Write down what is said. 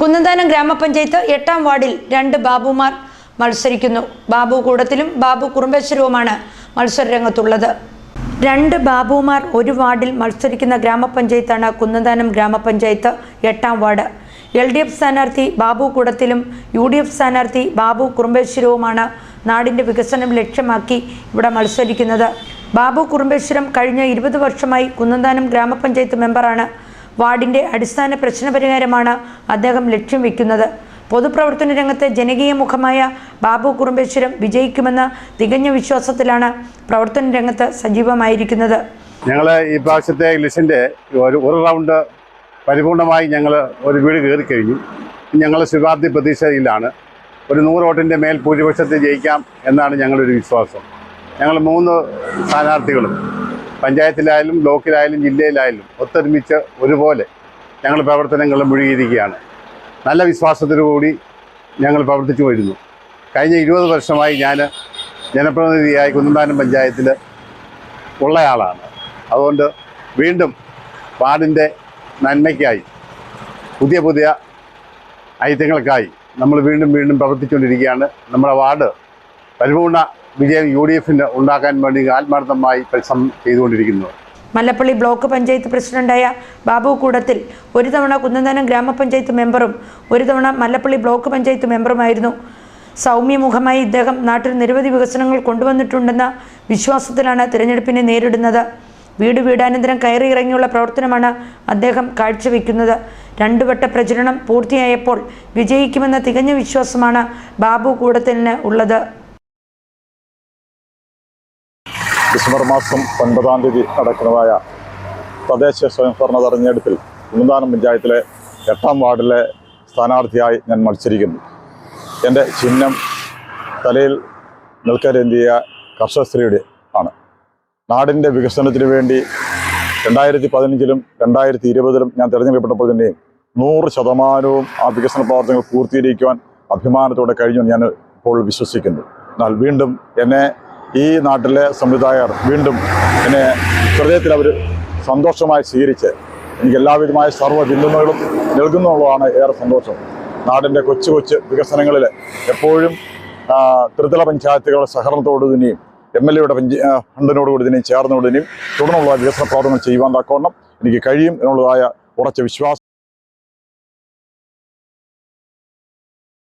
കുന്നന്താനം ഗ്രാമപഞ്ചായത്ത് 8ാം വാർഡിൽ 2 ബാബുമാർ മത്സരിക്കുന്നു. ബാബു കൂടത്തിലും ബാബു കുറുമ്പേശ്വരവുമാണ് മത്സരരംഗത്തുള്ളത്. 2 ബാബുമാർ ഒരു വാർഡിൽ മത്സരിക്കുന്ന ഗ്രാമപഞ്ചായത്താണ് കുന്നന്താനം ഗ്രാമപഞ്ചായത്ത് 8ാം വാർഡ്. LDF സ്ഥാനാർത്ഥി ബാബു കൂടത്തിലും UDF സ്ഥാനാർത്ഥി ബാബു കുറുമ്പേശ്വരവുമാണ് നാടിൻ്റെ വികസനം ലക്ഷ്യമാക്കി ഇവിടെ മത്സരിക്കുന്നത്. ബാബു കുറുമ്പേശ്വരം കഴിഞ്ഞ 20 വർഷമായി കുന്നന്താനം ഗ്രാമപഞ്ചായത്ത് മെമ്പറാണ്. വാർഡിൻ്റെ അടിസ്ഥാന പ്രശ്നപരിഹാരമാണ് അദ്ദേഹം ലക്ഷ്യം വയ്ക്കുന്നത്. പൊതുപ്രവർത്തന രംഗത്തെ ജനകീയ മുഖമായ ബാബു കുറുമ്പേശ്വരം വിജയിക്കുമെന്ന തികഞ്ഞ വിശ്വാസത്തിലാണ് പ്രവർത്തന രംഗത്ത് സജീവമായിരിക്കുന്നത്. ഞങ്ങൾ ഈ പ്രാവശ്യത്തെ ഇലക്ഷൻ്റെ ഒരു റൗണ്ട് പരിപൂർണമായി ഞങ്ങൾ ഒരു വീട് കയറി കഴിഞ്ഞു. ഞങ്ങൾ ശുഭാപ്തി പ്രതീക്ഷയിലാണ്. ഒരു 100 വോട്ടിൻ്റെ മേൽ ഭൂരിപക്ഷത്തിൽ ജയിക്കാം എന്നാണ് ഞങ്ങളൊരു വിശ്വാസം. ഞങ്ങൾ 3 സ്ഥാനാർത്ഥികളും പഞ്ചായത്തിലായാലും ബ്ലോക്കിലായാലും ജില്ലയിലായാലും ഒത്തൊരുമിച്ച് ഒരുപോലെ ഞങ്ങൾ പ്രവർത്തനങ്ങൾ മുഴുകിയിരിക്കുകയാണ്. നല്ല വിശ്വാസത്തോടുകൂടി ഞങ്ങൾ പ്രവർത്തിച്ചു വരുന്നു. കഴിഞ്ഞ 20 വർഷമായി ഞാൻ ജനപ്രതിനിധിയായി കുന്നന്താനം പഞ്ചായത്തിൽ ഉള്ളയാളാണ്. അതുകൊണ്ട് വീണ്ടും വാർഡിൻ്റെ നന്മയ്ക്കായി പുതിയ ഐറ്റങ്ങൾക്കായി നമ്മൾ വീണ്ടും പ്രവർത്തിച്ചുകൊണ്ടിരിക്കുകയാണ്. നമ്മുടെ വാർഡ് പരിപൂർണ വിജയം UDFന് ഉണ്ടാക്കാൻ വേണ്ടി ആത്മാർത്ഥമായി പരിശ്രമം ചെയ്തുകൊണ്ടിരിക്കുന്നു. മല്ലപ്പള്ളി ബ്ലോക്ക് പഞ്ചായത്ത് പ്രസിഡന്റായ ബാബു കൂടത്തിൽ ഒരു തവണ കുന്നന്താനം ഗ്രാമപഞ്ചായത്ത് മെമ്പറും ഒരു തവണ മല്ലപ്പള്ളി ബ്ലോക്ക് പഞ്ചായത്ത് മെമ്പറുമായിരുന്നു. സൗമ്യമുഖമായി ഇദ്ദേഹം നാട്ടിൽ നിരവധി വികസനങ്ങൾ കൊണ്ടുവന്നിട്ടുണ്ടെന്ന വിശ്വാസത്തിലാണ് തിരഞ്ഞെടുപ്പിനെ നേരിടുന്നത്. വീടാനന്തരം കയറി ഇറങ്ങിയുള്ള പ്രവർത്തനമാണ് അദ്ദേഹം കാഴ്ചവെക്കുന്നത്. 2 വട്ട പ്രചരണം പൂർത്തിയായപ്പോൾ വിജയിക്കുമെന്ന തികഞ്ഞ വിശ്വാസമാണ് ബാബു കൂടത്തിലിന് ഉള്ളത്. ഡിസംബർ മാസം 9-ാം തീയതി നടക്കുന്നതായ തദ്ദേശ സ്വയംഭരണ തെരഞ്ഞെടുപ്പിൽ കുന്നന്താനം പഞ്ചായത്തിലെ 8ാം വാർഡിലെ സ്ഥാനാർത്ഥിയായി ഞാൻ മത്സരിക്കുന്നു. എൻ്റെ ചിഹ്നം തലയിൽ നിൽക്കരേന്തിയ കർഷക സ്ത്രീയുടെ ആണ്. നാടിൻ്റെ വികസനത്തിന് വേണ്ടി 2015-ലും 2020-ലും ഞാൻ തിരഞ്ഞെടുക്കപ്പെട്ടപ്പോൾ തന്നെയും 100% ആ വികസന പ്രവർത്തനങ്ങൾ പൂർത്തീകരിക്കുവാൻ അഭിമാനത്തോടെ കഴിഞ്ഞു ഞാൻ ഇപ്പോൾ വിശ്വസിക്കുന്നു. എന്നാൽ വീണ്ടും എന്നെ ഈ നാട്ടിലെ സംവിധായകർ വീണ്ടും എന്നെ ഹൃദയത്തിൽ അവർ സന്തോഷമായി സ്വീകരിച്ച് എനിക്ക് എല്ലാവിധമായ സർവ്വ പിന്തുണകളും നൽകുന്നുള്ളതാണ് ഏറെ സന്തോഷം. നാടിൻ്റെ കൊച്ചു വികസനങ്ങളിൽ എപ്പോഴും ത്രിതല പഞ്ചായത്തുകളുടെ സഹകരണത്തോടു തന്നെയും MLAയുടെ ഫണ്ടിനോടുകൂടി തന്നെയും ചേർന്നോട് തന്നെയും തുടർന്നുള്ള വികസന പ്രവർത്തനങ്ങൾ ചെയ്യുവാൻ തക്കവണ്ണം എനിക്ക് കഴിയും എന്നുള്ളതായ ഉറച്ച വിശ്വാസം